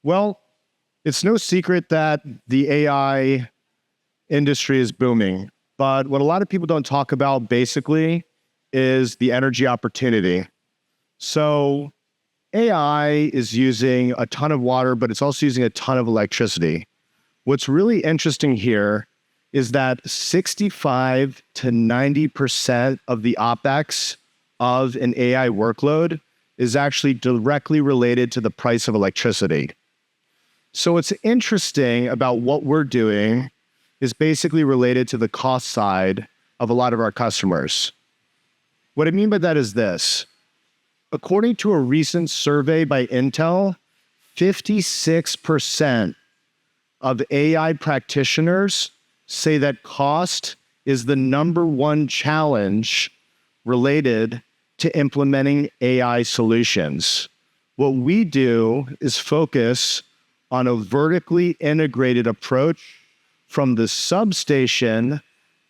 Well, it's no secret that the AI industry is booming, but what a lot of people don't talk about basically is the energy opportunity. So AI is using a ton of water, but it's also using a ton of electricity. What's really interesting here is that 65 to 90% of the OpEx of an AI workload is actually directly related to the price of electricity. So what's interesting about what we're doing is basically related to the cost side of a lot of our customers. What I mean by that is this. According to a recent survey by Intel, 56% of AI practitioners say that cost is the number one challenge related to implementing AI solutions. What we do is focus on a vertically integrated approach from the substation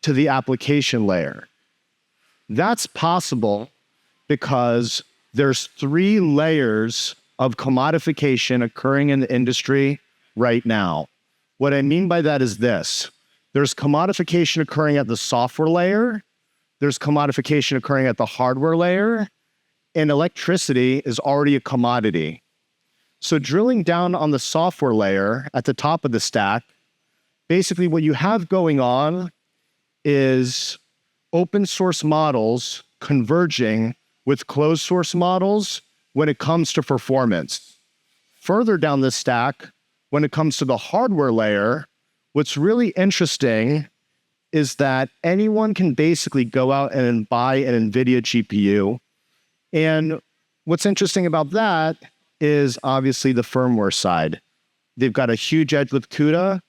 to the application layer. That's possible because there's 3 layers of commodification occurring in the industry right now. What I mean by that is this. There's commodification occurring at the software layer, there's commodification occurring at the hardware layer, and electricity is already a commodity. So drilling down on the software layer at the top of the stack, basically what you have going on is open source models converging with closed source models when it comes to performance. Further down the stack, when it comes to the hardware layer, what's really interesting is that anyone can basically go out and buy an NVIDIA GPU. And what's interesting about that is obviously the firmware side. They've got a huge edge with CUDA,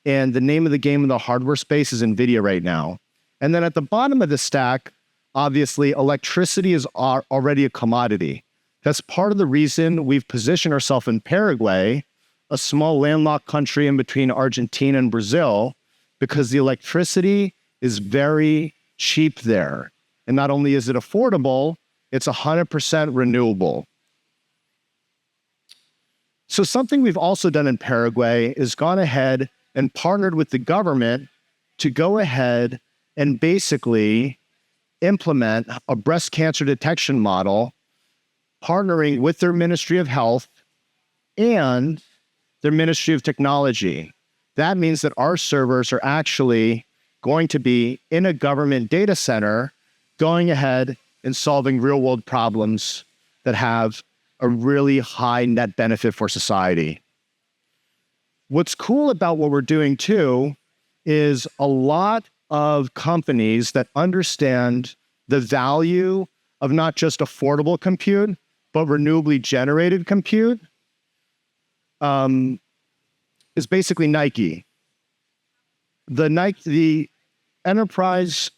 and the name of the game in the hardware space is NVIDIA right now. And then at the bottom of the stack, obviously, electricity is already a commodity. That's part of the reason we've positioned ourselves in Paraguay, a small landlocked country in between Argentina and Brazil, because the electricity is very cheap there. And not only is it affordable, it's 100% renewable. So something we've also done in Paraguay is gone ahead and partnered with the government to go ahead and basically implement a breast cancer detection model, partnering with their Ministry of Health and their Ministry of Technology. That means that our servers are actually going to be in a government data center, going ahead and solving real-world problems that have a really high net benefit for society. What's cool about what we're doing too is a lot of companies that understand the value of not just affordable compute, but renewably generated compute is basically Nike. The enterprise,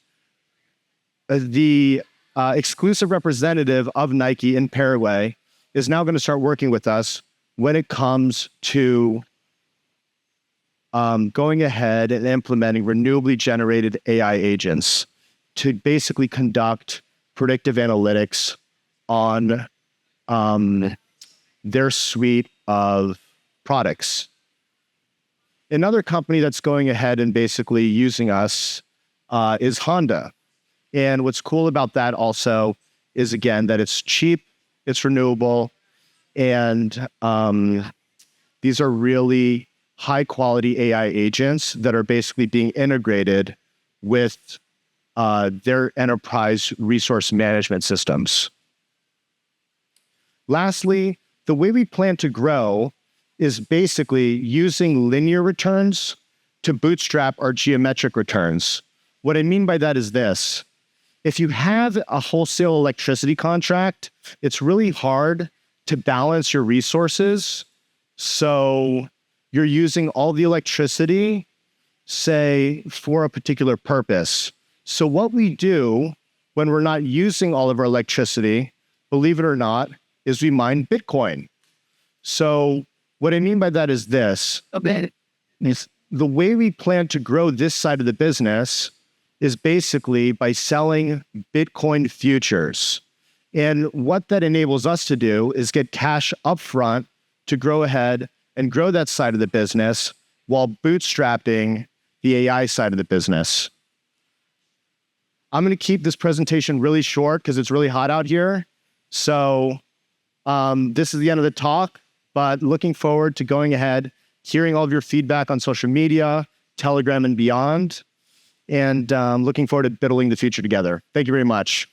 the exclusive representative of Nike in Paraguay is now going to start working with us when it comes to going ahead and implementing renewably generated AI agents to basically conduct predictive analytics on their suite of products. Another company that's going ahead and basically using us is Honda. And what's cool about that also is, again, that it's cheap, it's renewable, and these are really high-quality AI agents that are basically being integrated with their enterprise resource management systems. Lastly, the way we plan to grow is basically using linear returns to bootstrap our geometric returns. What I mean by that is this. If you have a wholesale electricity contract, it's really hard to balance your resources. So you're using all the electricity, say, for a particular purpose. So what we do when we're not using all of our electricity, believe it or not, is we mine Bitcoin. So what I mean by that is this. The way we plan to grow this side of the business is basically by selling Bitcoin futures. And what that enables us to do is get cash upfront to go ahead and grow that side of the business while bootstrapping the AI side of the business. I'm going to keep this presentation really short because it's really hot out here. So this is the end of the talk, but looking forward to going ahead, hearing all of your feedback on social media, Telegram and beyond, and looking forward to building the future together. Thank you very much.